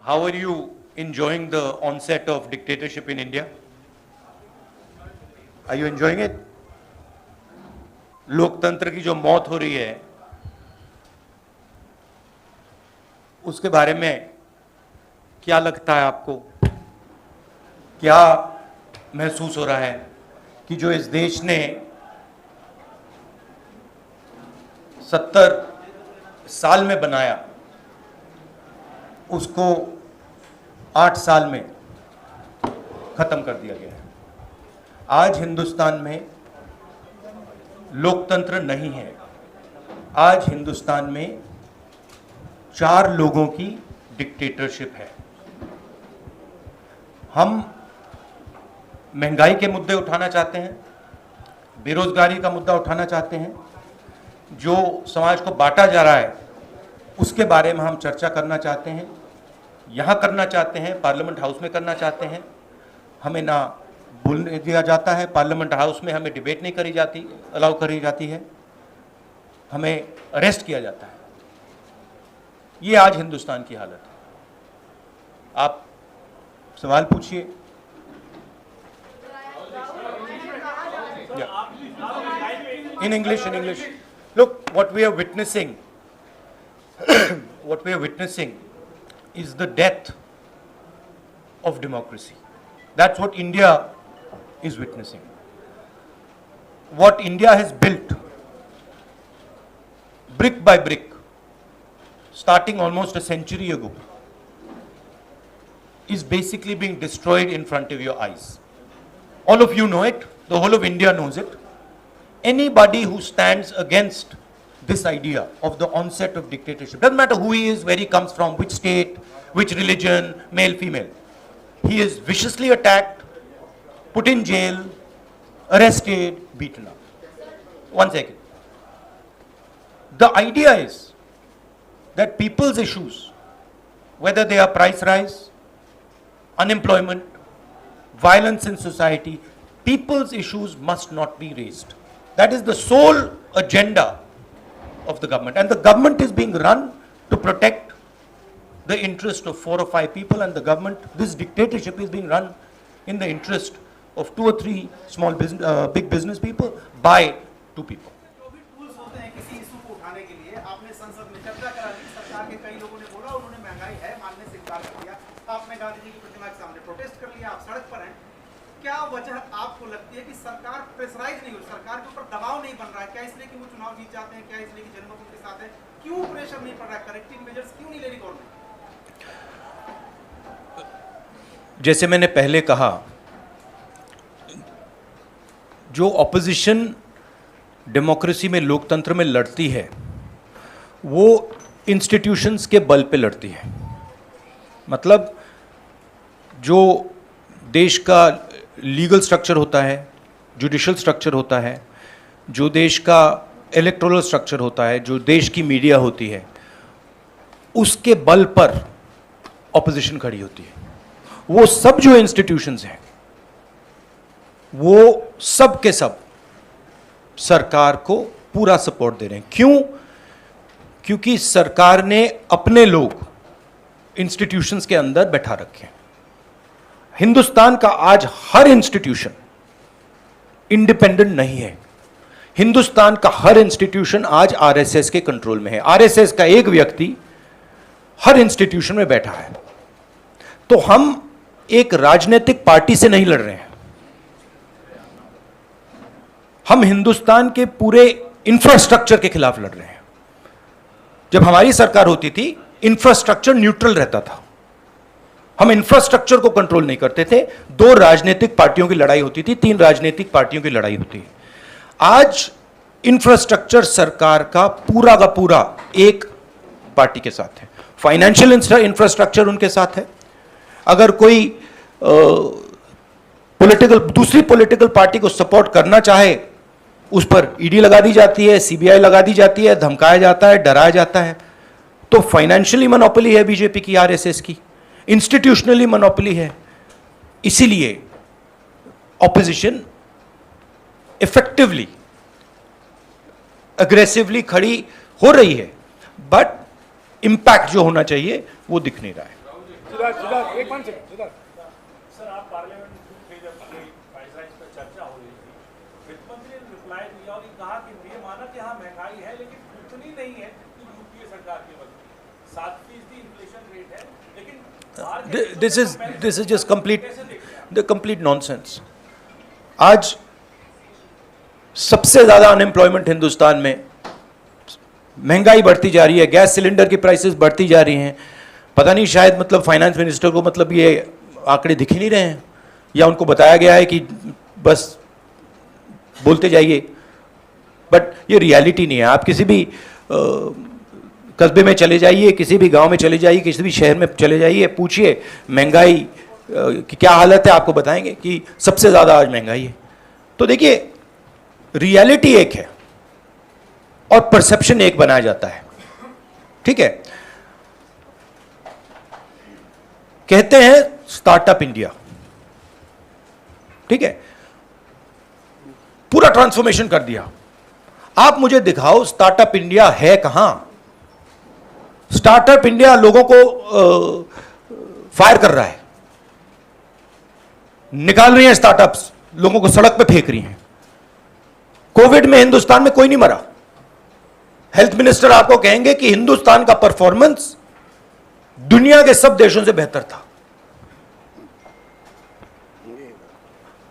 How are you enjoying the onset of dictatorship in India? Are you enjoying it? लोकतंत्र की जो मौत हो रही है उसके बारे में क्या लगता है आपको? क्या महसूस हो रहा है कि जो इस देश ने 70 साल में बनाया उसको 8 साल में खत्म कर दिया गया है? आज हिंदुस्तान में लोकतंत्र नहीं है। आज हिंदुस्तान में 4 लोगों की डिक्टेटरशिप है। हम महंगाई के मुद्दे उठाना चाहते हैं, बेरोजगारी का मुद्दा उठाना चाहते हैं, जो समाज को बांटा जा रहा है उसके बारे में हम चर्चा करना चाहते हैं, यहाँ करना चाहते हैं, पार्लियामेंट हाउस में करना चाहते हैं। हमें ना बोलने दिया जाता है, पार्लियामेंट हाउस में हमें डिबेट नहीं करी जाती, अलाउ करी जाती है, हमें अरेस्ट किया जाता है। ये आज हिंदुस्तान की हालत है। आप सवाल पूछिए। In English. Look, what we are witnessing is the death of democracy. That's what India is witnessing. What India has built, brick by brick, starting almost a century ago, is basically being destroyed in front of your eyes. All of you know it. The whole of India knows it. Anybody who stands against this idea of the onset of dictatorship, doesn't matter who he is, where he comes from, which state, which religion, male, female, he is viciously attacked, put in jail, arrested, beaten up. One second. The idea is that people's issues, whether they are price rise, unemployment, violence in society, people's issues must not be raised. That is the sole agenda of the government. And the government is being run to protect the interest of 4 or 5 people, and the government, this dictatorship is being run in the interest of 2 or 3 small business, big business people by 2 people. आपने गांधी जी की प्रतिमा के सामने protest कर लिया, आप सड़क पर हैं। क्या वजह आपको लगती है कि सरकार प्रेशराइज नहीं हो, सरकार के ऊपर दबाव नहीं बन रहा है? क्या इसलिए कि वो चुनाव जीत जाते हैं? क्या इसलिए कि जनमत उनके साथ है? क्यों प्रेशर नहीं पड़ रहा है? करेक्टिव मेजर्स क्यों नहीं ले रही गवर्नमेंट? जैसे मैंने पहले कहा, जो ऑपोजिशन डेमोक्रेसी में, लोकतंत्र में लड़ती है, वो इंस्टीट्यूशंस के बल पे लड़ती है। मतलब जो देश का लीगल स्ट्रक्चर होता है, जुडिशल स्ट्रक्चर होता है, जो देश का इलेक्टोरल स्ट्रक्चर होता है, जो देश की मीडिया होती है, उसके बल पर ऑपोजिशन खड़ी होती है। वो सब जो इंस्टीट्यूशंस हैं, वो सब के सब सरकार को पूरा सपोर्ट दे रहे हैं। क्यों? क्योंकि सरकार ने अपने लोग इंस्टीट्यूशंस के अंदर बैठा रखे हैं। हिंदुस्तान का आज हर इंस्टीट्यूशन इंडिपेंडेंट नहीं है। हिंदुस्तान का हर इंस्टीट्यूशन आज आरएसएस के कंट्रोल में है। आरएसएस का एक व्यक्ति हर इंस्टीट्यूशन में बैठा है। तो हम एक राजनीतिक पार्टी से नहीं लड़ रहे हैं, हम हिंदुस्तान के पूरे इंफ्रास्ट्रक्चर के खिलाफ लड़ रहे हैं। जब हमारी सरकार होती थी, इंफ्रास्ट्रक्चर न्यूट्रल रहता था, हम इंफ्रास्ट्रक्चर को कंट्रोल नहीं करते थे। 2 राजनीतिक पार्टियों की लड़ाई होती थी, 3 राजनीतिक पार्टियों की लड़ाई होती है। आज इंफ्रास्ट्रक्चर सरकार का पूरा एक पार्टी के साथ है। फाइनेंशियल इंफ्रास्ट्रक्चर उनके साथ है। अगर कोई दूसरी पॉलिटिकल पार्टी को सपोर्ट करना चाहे, उस पर ईडी लगा दी जाती है, सीबीआई लगा दी जाती है, धमकाया जाता है, डराया जाता है। तो फाइनेंशियली मोनोपोली है बीजेपी की, आरएसएस की, इंस्टीट्यूशनली मोनोपोली है। इसीलिए ऑपोजिशन इफेक्टिवली, अग्रेसिवली खड़ी हो रही है, बट इंपैक्ट जो होना चाहिए वो दिख नहीं रहा है। एक मिनट सर, आप पार्लियामेंट में जब प्राइस राइज पर चर्चा हो रही थी, वित्त मंत्री ने रिप्लाई दिया और ये कहा कि ये माना कि हाँ महंगाई है लेकिन उतनी नहीं है कि यूपीए सरकार के वक्त 7% इन्फ्लेशन रेट है, लेकिन this is just complete nonsense. आज सबसे ज्यादा अनएम्प्लॉयमेंट हिंदुस्तान में, महंगाई बढ़ती जा रही है, गैस सिलेंडर की प्राइसेस बढ़ती जा रही हैं। पता नहीं शायद मतलब फाइनेंस मिनिस्टर को मतलब ये आंकड़े दिख ही नहीं रहे हैं, या उनको बताया गया है कि बस बोलते जाइए, बट ये रियलिटी नहीं है। आप किसी भी कस्बे में चले जाइए, किसी भी गांव में चले जाइए, किसी भी शहर में चले जाइए, पूछिए महंगाई की क्या हालत है, आपको बताएंगे कि सबसे ज़्यादा आज महंगाई है। तो देखिए, रियलिटी एक है और परसेप्शन एक बनाया जाता है, ठीक है। कहते हैं स्टार्टअप इंडिया, ठीक है, पूरा ट्रांसफॉर्मेशन कर दिया। आप मुझे दिखाओ स्टार्टअप इंडिया है कहां? स्टार्टअप इंडिया लोगों को फायर कर रहा है, निकाल रही है स्टार्टअप्स, लोगों को सड़क पे फेंक रही हैं। कोविड में हिंदुस्तान में कोई नहीं मरा। हेल्थ मिनिस्टर आपको कहेंगे कि हिंदुस्तान का परफॉर्मेंस दुनिया के सब देशों से बेहतर था।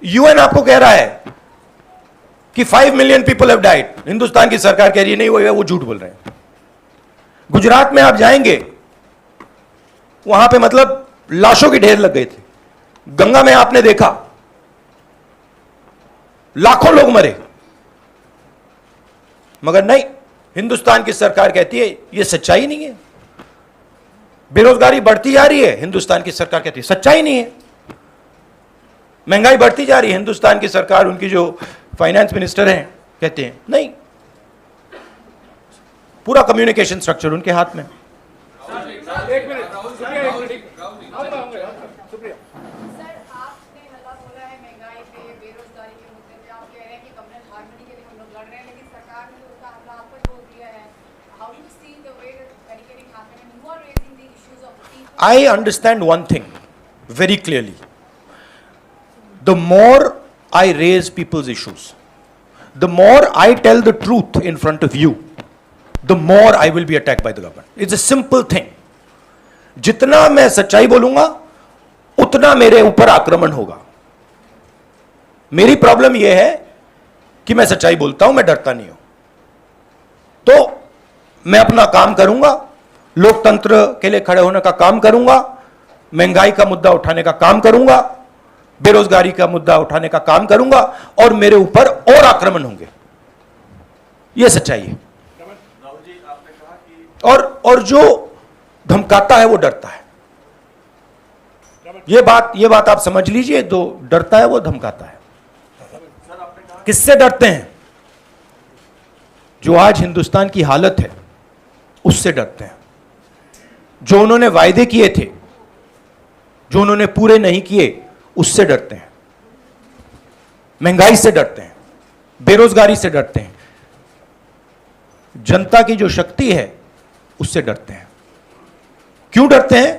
यूएन आपको कह रहा है कि 5 million people have died, Hindustan की सरकार कह रही है नहीं, वो झूठ बोल रहे हैं। गुजरात में आप जाएंगे, वहां पे मतलब लाशों के ढेर लग गए थे। गंगा में आपने देखा लाखों लोग मरे, मगर नहीं, हिंदुस्तान की सरकार कहती है यह सच्चाई नहीं है। बेरोजगारी बढ़ती जा रही है, हिंदुस्तान की सरकार कहती है सच्चाई नहीं है। महंगाई बढ़ती जा रही है, हिंदुस्तान की सरकार, उनकी जो फाइनेंस मिनिस्टर हैं, कहते हैं नहीं। पूरा कम्युनिकेशन स्ट्रक्चर उनके हाथ में। एक मिनट शुक्रिया। सर, आपने हल्ला बोला है महंगाई पे, बेरोजगारी के मुद्दे पे, आप कह रहे हैं कि कम्युनल हार्मनी के लिए हम लोग लड़ रहे हैं, लेकिन सरकार ने तो उसका हमला आप पर बोल दिया है। How do you see the way that barricading happened and you are raising the issues of people? I understand one thing very clearly. The more I raise people's issues, the more I tell the truth in front of you, the more I will be attacked by the government. It's a simple thing. जितना मैं सच्चाई बोलूंगा उतना मेरे ऊपर आक्रमण होगा। मेरी प्रॉब्लम यह है कि मैं सच्चाई बोलता हूं, मैं डरता नहीं हूं। तो मैं अपना काम करूंगा, लोकतंत्र के लिए खड़े होने का काम करूंगा, महंगाई का मुद्दा उठाने का काम करूंगा, बेरोजगारी का मुद्दा उठाने का काम करूंगा, और मेरे ऊपर और आक्रमण होंगे। यह सच्चाई है। राहुल जी, आपने कहा कि और जो धमकाता है वो डरता है। ये बात आप समझ लीजिए, जो डरता है वो धमकाता है। सर आपने कहा किससे डरते हैं? जो आज हिंदुस्तान की हालत है उससे डरते हैं। जो उन्होंने वायदे किए थे, जो उन्होंने पूरे नहीं किए, उससे डरते हैं। महंगाई से डरते हैं, बेरोजगारी से डरते हैं, जनता की जो शक्ति है उससे डरते हैं। क्यों डरते हैं?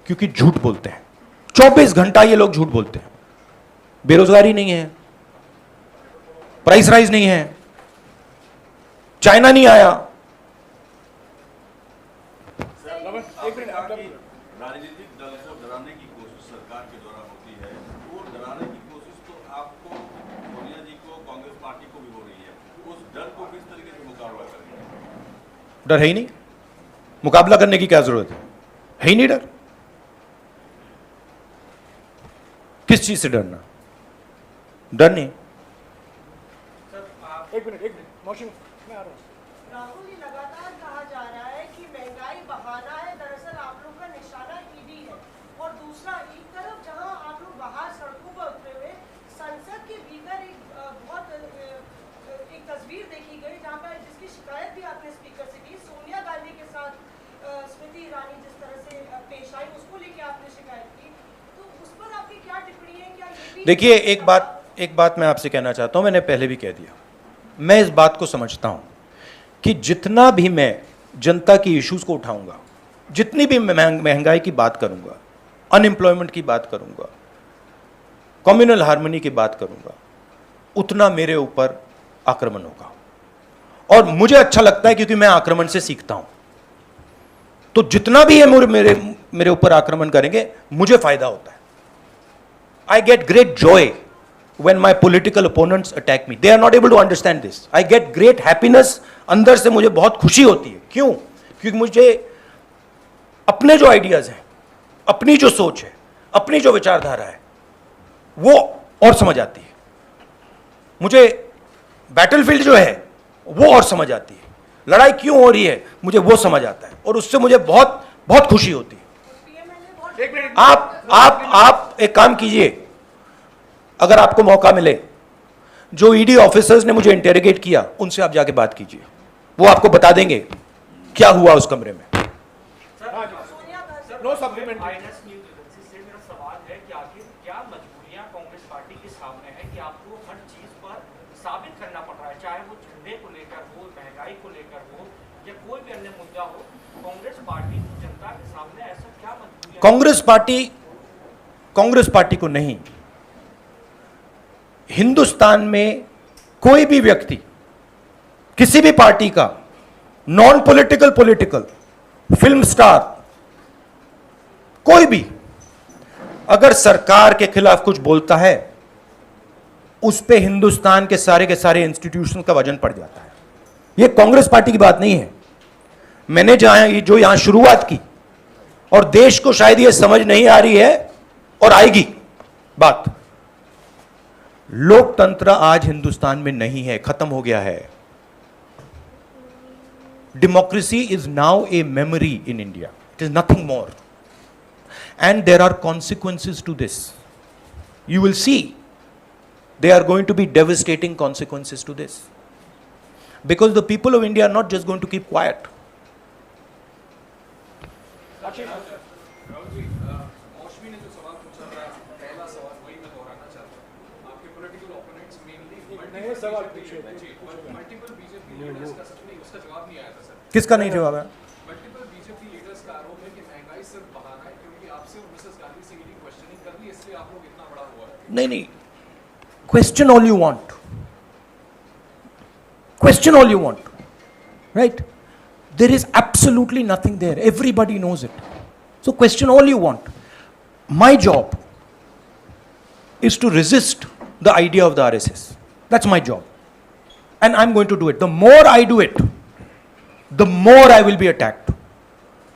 क्योंकि झूठ बोलते हैं। 24 घंटा ये लोग झूठ बोलते हैं। बेरोजगारी नहीं है, प्राइस राइज नहीं है, चाइना नहीं आया। आपने कहा कि राजनीतिक दल को डराने की कोशिश सरकार के द्वारा होती है। वो डराने की कोशिश तो आपको, सोनिया जी को, कांग्रेस पार्टी को भी हो रही है। उस डर को किस तरीके से मुकाबला करेंगे? डर है ही नहीं, मुकाबला करने की क्या जरूरत है ही नहीं डर। किस चीज से डरना? डर नहीं। एक मिनट मौसम मैं आ रहा हूँ। राहुल, ये लगातार कहा जा रहा है कि महंगाई बहाना है, दरअसल आप लोग का निशाना ईडी है। और दूसरा, एक तरफ जहां आप लोग बाहर सड़कों पर उतरे हुए, संसद के भीतर एक तस्वीर देखी गई जहां पर, जिसकी शिकायत भी आपने स्पीकर से की, सोनिया गांधी के साथ स्मृति ईरानी जिस तरह से पेश आई, उसको लेके आपने शिकायत की, तो उस पर आपकी क्या टिप्पणी है? क्या ये भी देखिए, एक बात मैं आपसे कहना चाहता हूं, मैंने पहले भी कह दिया। मैं इस बात को समझता हूं कि जितना भी मैं जनता की इश्यूज को उठाऊंगा, जितनी भी मैं महंगाई की बात करूंगा, अनएम्प्लॉयमेंट की बात करूंगा, कम्युनल हार्मनी की बात करूंगा, उतना मेरे ऊपर आक्रमण होगा। और मुझे अच्छा लगता है क्योंकि मैं आक्रमण से सीखता हूं। तो जितना भी ये मेरे ऊपर आक्रमण करेंगे मुझे फायदा होता है। I get great Joy when my political opponents attack me. They are not able to understand this. I get great happiness. अंदर से मुझे बहुत खुशी होती है। क्यों? क्योंकि मुझे अपने जो आइडियाज हैं, अपनी जो सोच है, अपनी जो विचारधारा है, वो और समझ आती है। मुझे बैटलफील्ड जो है वो और समझ आती है। लड़ाई क्यों हो रही है मुझे वो समझ आता है, और उससे मुझे बहुत बहुत खुशी होती है। एक मिनट। आप एक काम कीजिए, अगर आपको मौका मिले, जो ईडी ऑफिसर्स ने मुझे इंटेरोगेट किया उनसे आप जाके बात कीजिए, वो आपको बता देंगे क्या हुआ उस कमरे में। No supplementary. माइनस न्यूज एजेंसी से मेरा सवाल है कि आखिर क्या मजबूरियां कांग्रेस पार्टी के सामने है कि आपको हर चीज पर साबित करना पड़ रहा है, चाहे वो झंडे को लेकर हो, महंगाई को लेकर हो, या कोई भी अन्य मुद्दा हो। कांग्रेस पार्टी जनता के सामने ऐसा क्या मजबूरियां? कांग्रेस पार्टी को नहीं, हिंदुस्तान में कोई भी व्यक्ति, किसी भी पार्टी का, non political, political, film star, कोई भी अगर सरकार के खिलाफ कुछ बोलता है, उस पे हिंदुस्तान के सारे इंस्टीट्यूशन का वजन पड़ जाता है। यह कांग्रेस पार्टी की बात नहीं है। मैंने जो यहां शुरुआत की, और देश को शायद यह समझ नहीं आ रही है और आएगी बात, लोकतंत्र आज हिंदुस्तान में नहीं है, खत्म हो गया है। Democracy is now a memory in India, it is nothing more, and there are consequences to this. You will see there are going to be devastating consequences to this, because the people of India are not just going to keep quiet. Rahul ji, Mausami ने जो सवाल पूछा था, पहला सवाल वही मैं दोहराना चाहता हूँ। आपके पॉलिटिकल ओपोनेंट्स मेनली नए सवाल पूछे। मल्टीपल बीजेपी लीडर्स का नहीं, उसका जवाब नहीं आया था सर। किसका नहीं जवाब है? मल्टीपल बीजेपी लीडर्स का आरोप है कि महंगाई सिर्फ बहाना है, क्योंकि आपसे और मिसेस गांधी से ईडी क्वेश्चनिंग कर ली, इसलिए आप लोग इतना बड़ा हुआ है। नहीं, question all you want, question all you want, right? There is absolutely nothing there, everybody knows it, so question all you want. My job is to resist the idea of the RSS. That's my job, and I'm going to do it. The more I do it, the more I will be attacked,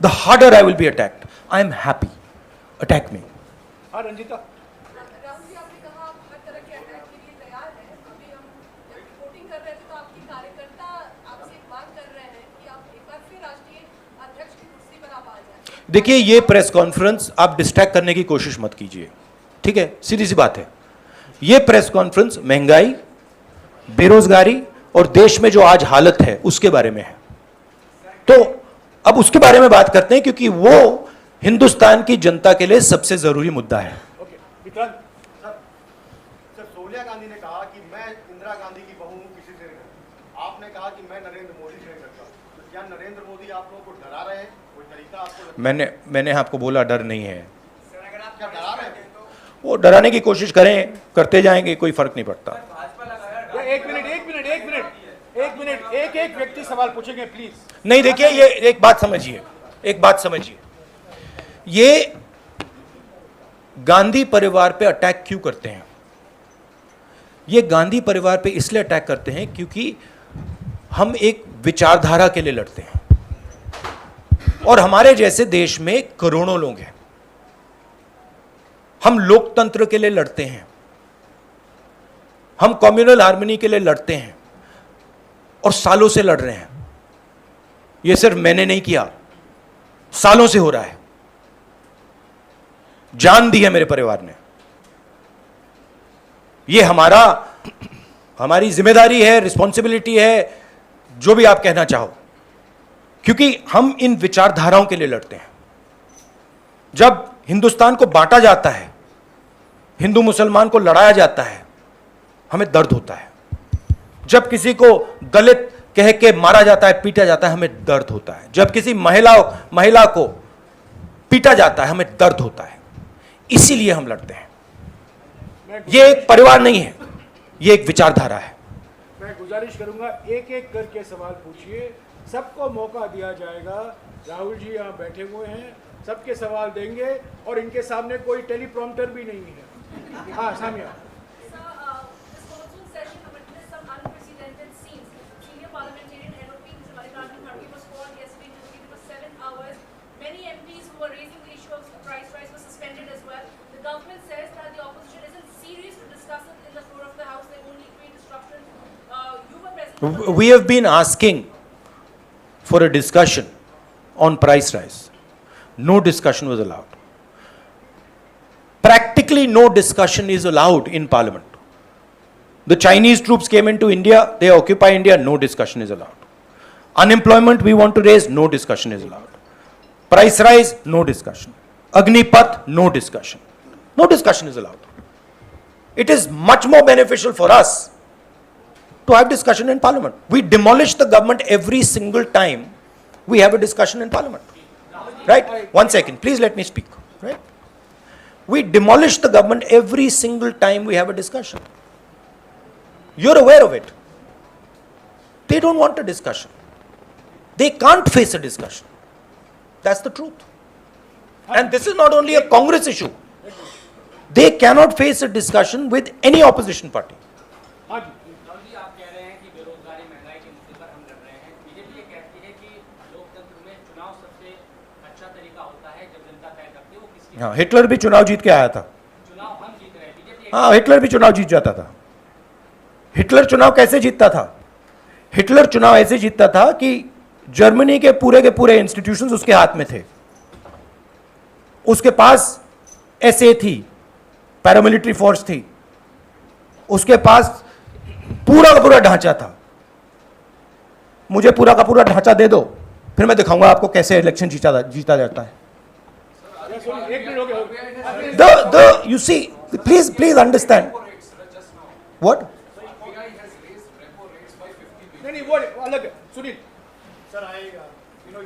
the harder I will be attacked. I am happy, attack me. हाँ रंजीता। राहुल जी, आपने कहा आप हर तरह के attack के लिए तैयार हैं। अभी हम जब रिपोर्टिंग कर रहे थे तो आपकी कार्यकर्ता आपसे एक बात कर रहे हैं कि आप एक बार फिर राष्ट्रीय अध्यक्ष की कुर्सी पर आप आ जाए। देखिए, ये प्रेस कॉन्फ्रेंस आप डिस्ट्रैक्ट करने की कोशिश मत कीजिए, ठीक है? सीधी सी बात है। ये प्रेस कॉन्फ्रेंस महंगाई, बेरोजगारी और देश में जो आज हालत है उसके बारे में है। तो अब उसके बारे में बात करते हैं, क्योंकि वो हिंदुस्तान की जनता के लिए सबसे जरूरी मुद्दा है। ओके, विक्रांत। सर, सोनिया गांधी ने कहा कि मैं इंदिरा गांधी की बहू हूं, किसी से नहीं डरती। आपने कहा कि मैं नरेंद्र मोदी से नहीं डरता। तो क्या नरेंद्र मोदी आप लोगों को डरा रहे हैं? कोई तरीका आपको लगता है? मैंने आपको बोला डर नहीं है। क्या डरा रहे हैं? वो डराने की कोशिश करें, करते जाएंगे, कोई फर्क नहीं पड़ता। एक मिनट, एक व्यक्ति सवाल पूछेंगे प्लीज। नहीं, देखिए, ये एक बात समझिए, ये गांधी परिवार पे अटैक क्यों करते हैं? ये गांधी परिवार पे इसलिए अटैक करते हैं क्योंकि हम एक विचारधारा के लिए लड़ते हैं, और हमारे जैसे देश में करोड़ों लोग हैं। हम लोकतंत्र के लिए लड़ते हैं, हम कम्युनल हार्मनी के लिए लड़ते हैं, और सालों से लड़ रहे हैं। यह सिर्फ मैंने नहीं किया, सालों से हो रहा है। जान दी है मेरे परिवार ने। यह हमारी जिम्मेदारी है, रिस्पॉन्सिबिलिटी है, जो भी आप कहना चाहो, क्योंकि हम इन विचारधाराओं के लिए लड़ते हैं। जब हिंदुस्तान को बांटा जाता है, हिंदू मुसलमान को लड़ाया जाता है, हमें दर्द होता है। जब किसी को दलित कह के मारा जाता है, पीटा जाता है, हमें दर्द होता है। जब किसी महिला को पीटा जाता है, हमें दर्द होता है। इसीलिए हम लड़ते हैं। ये एक परिवार नहीं है, ये एक विचारधारा है। मैं गुजारिश करूंगा एक एक करके सवाल पूछिए, सबको मौका दिया जाएगा। राहुल जी यहाँ बैठे हुए हैं, सबके सवाल देंगे और इनके सामने कोई टेलीप्रॉम्प्टर भी नहीं है। हाँ Samia. We have been asking for a discussion on price rise. No discussion was allowed. Practically no discussion is allowed in Parliament. The Chinese troops came into India, they occupy India, no discussion is allowed. Unemployment we want to raise, no discussion is allowed. Price rise, no discussion. Agnipath, no discussion. No discussion is allowed. It is much more beneficial for us to have discussion in Parliament. We demolish the government every single time we have a discussion in Parliament. Right? 1 second, please let me speak. Right? We demolish the government every single time we have a discussion. You're aware of it. They don't want a discussion. They can't face a discussion. That's the truth. And this is not only a Congress issue. They cannot face a discussion with any opposition party. हाँ जी। राहुल जी, आप कह रहे हैं कि बेरोजगारी महंगाई के मुद्दे पर हम लड़ रहे हैं। बीजेपी ये कहती है कि लोकतंत्र में चुनाव सबसे अच्छा तरीका होता है जब जनता तय करती है वो किसकी। हाँ, हिटलर भी चुनाव जीत के आया था। चुनाव हम जीत रहे हैं, बीजेपी। हाँ, हिटलर भी चुनाव जीत जाता था। हिटलर चुनाव कैसे जीतता था? हिटलर चुनाव ऐसे जीतता था कि जर्मनी के पूरे इंस्टीट्यूशंस उसके हाथ में थे। उसके पास एसए थी, पैरामिलिट्री फोर्स थी, उसके पास पूरा का पूरा ढांचा था। मुझे पूरा का पूरा ढांचा दे दो, फिर मैं दिखाऊंगा आपको कैसे इलेक्शन जीता जाता है। एक मिनट हो गया। You see, please understand. What? नहीं वो अलग है। Sunil. Sir,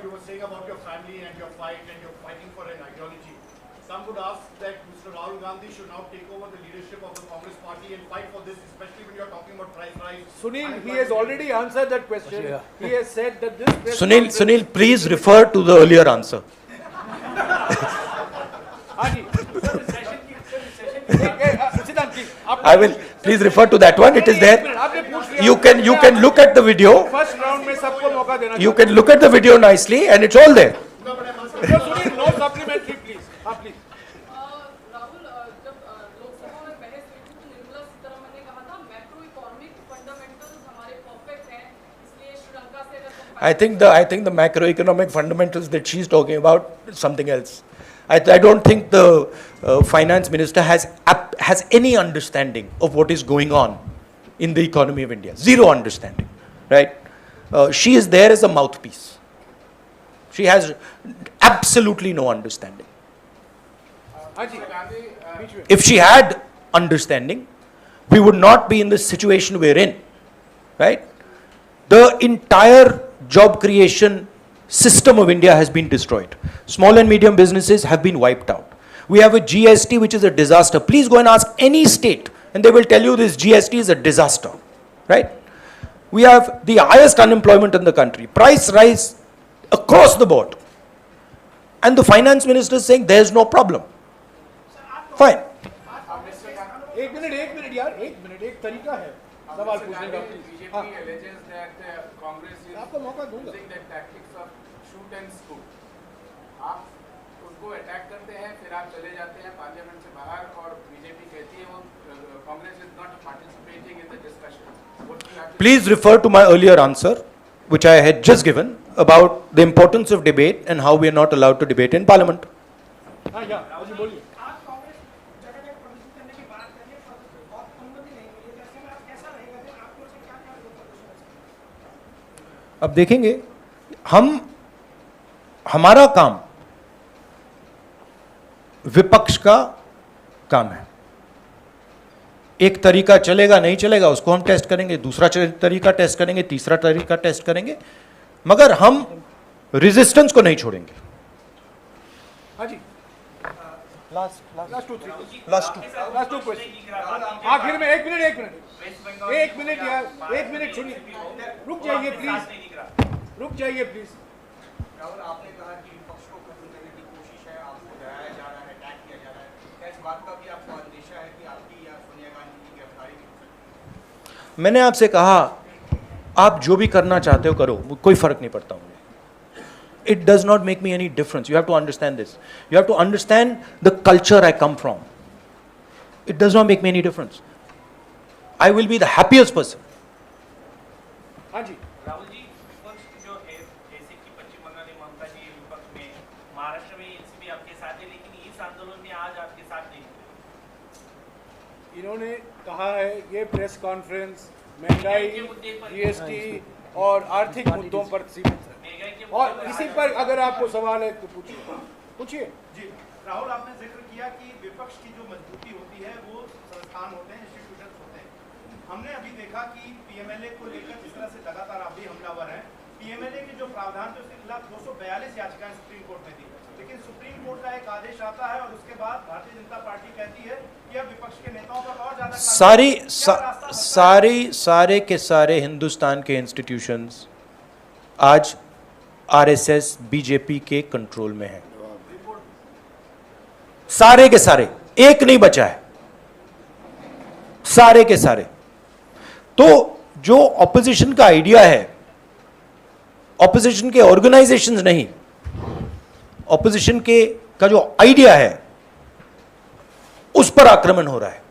you were saying about your family and your fight and you're fighting for an ideology. Some would ask that Mr. Rahul Gandhi should now take over the leadership of the Congress party and fight for this, especially when you're talking about price rise. Sunil, he has already answered that question. He has said that this. Sunil, please refer to the earlier answer. हाँ जी। सिद्धांत जी, आप। I will please refer to that one. It is there. आपने पूछ लिया। You can look at the video. First round में सबको मौका देना। You can look at the video nicely, and it's all there. Sunil, no supplementary please. हाँ please. Rahul, जब लोकसभा में बहस हुई थी तो निर्मला सीतारमण ने कहा था मैक्रो इकोनॉमिक फंडामेंटल्स हमारे परफेक्ट हैं, इसलिए श्रीलंका से अगर I think the macroeconomic fundamentals that she's talking about is something else. I don't think the finance minister has any understanding of what is going on in the economy of India. Zero understanding, right? She is there as a mouthpiece. She has absolutely no understanding. हाँ जी। बीच में। If she had understanding, we would not be in the situation we're in, right? The entire job creation system of India has been destroyed. Small and medium businesses have been wiped out. We have a GST which is a disaster. Please go and ask any state and they will tell you this GST is a disaster, right? We have the highest unemployment in the country. Price rise across the board. And the finance minister is saying there is no problem. Fine. एक minute यार, एक तरीका है सवाल पूछने का। हाँ। BJP alleges that Congress is आपको मौका दूंगा। using the tactics of shoot and scoot. आप उनको अटैक करते हैं, फिर आप चले जाते हैं पार्लियामेंट से बाहर और बीजेपी कहती है वो Congress is not participating in the discussion. What do you have to Please refer to my earlier answer, which I had just given, about the importance of debate and how we are not allowed to debate in Parliament. हाँ या राहुल जी बोलिए। आज कांग्रेस जगह जगह प्रदर्शन करने की बात कर रही है और अनुमति नहीं मिली, तो ऐसे में आप कैसा रहेगा फिर आपकी ओर से क्या क्या प्रदर्शन? अब देखेंगे, हमारा काम विपक्ष का काम है। एक तरीका चलेगा नहीं चलेगा उसको हम टेस्ट करेंगे, दूसरा तरीका टेस्ट करेंगे, तीसरा तरीका टेस्ट करेंगे, मगर हम रेजिस्टेंस को नहीं छोड़ेंगे। हाँ जी। Last two Last two. Question. आखिर में एक मिनट यार, सुनिए, रुक जाइए प्लीज। राहुल, आपने कहा कि विपक्ष को खत्म करने की कोशिश है, आपको डराया जा रहा है, अटैक किया जा रहा है, क्या इस बात का भी आपको अंदेशा है कि आपकी या सोनिया गांधी की गिरफ्तारी भी हो सकती है? मैंने आपसे कहा आप जो भी करना चाहते हो करो, कोई फर्क नहीं पड़ता मुझे। It does not make me any difference. You have to understand this. You have to understand the culture I come from. It does not make me any difference. I will be the happiest person. हाँ जी, राहुल जी, विपक्ष जो है जैसे कि पश्चिम बंगाल में ममता जी विपक्ष में, महाराष्ट्र में एनसीपी आपके साथ है, लेकिन इस आंदोलन में आज आपके साथ नहीं है। इन्होंने कहा है ये प्रेस कॉन्फ्रेंस महंगाई, जीएसटी और आर्थिक मुद्दों पर सीमित है, और इसी पर अगर आपको सवाल है तो पूछिए। जी राहुल, आपने जिक्र किया कि विपक्ष की जो मजबूती होती है वो संस्थान होते हैं, इंस्टीट्यूशंस होते हैं। हमने अभी देखा कि पीएमएलए को लेकर जिस तरह से लगातार आप भी हमलावर हैं, पीएमएलए के जो प्रावधान थे उसके खिलाफ 242 याचिकाएं सुप्रीम कोर्ट में दी, लेकिन सुप्रीम कोर्ट का एक आदेश आता है और उसके बाद भारतीय जनता पार्टी कहती है कि अब विपक्ष के नेताओं पर और ज्यादा सारे के सारे हिंदुस्तान के इंस्टीट्यूशंस आज आरएसएस बीजेपी के कंट्रोल में है, सारे के सारे, एक नहीं बचा है, सारे के सारे। तो जो ऑपोजिशन का आइडिया है, ऑपोजिशन के ऑर्गेनाइजेशंस नहीं, ऑपोजिशन के का जो आइडिया है उस पर आक्रमण हो रहा है।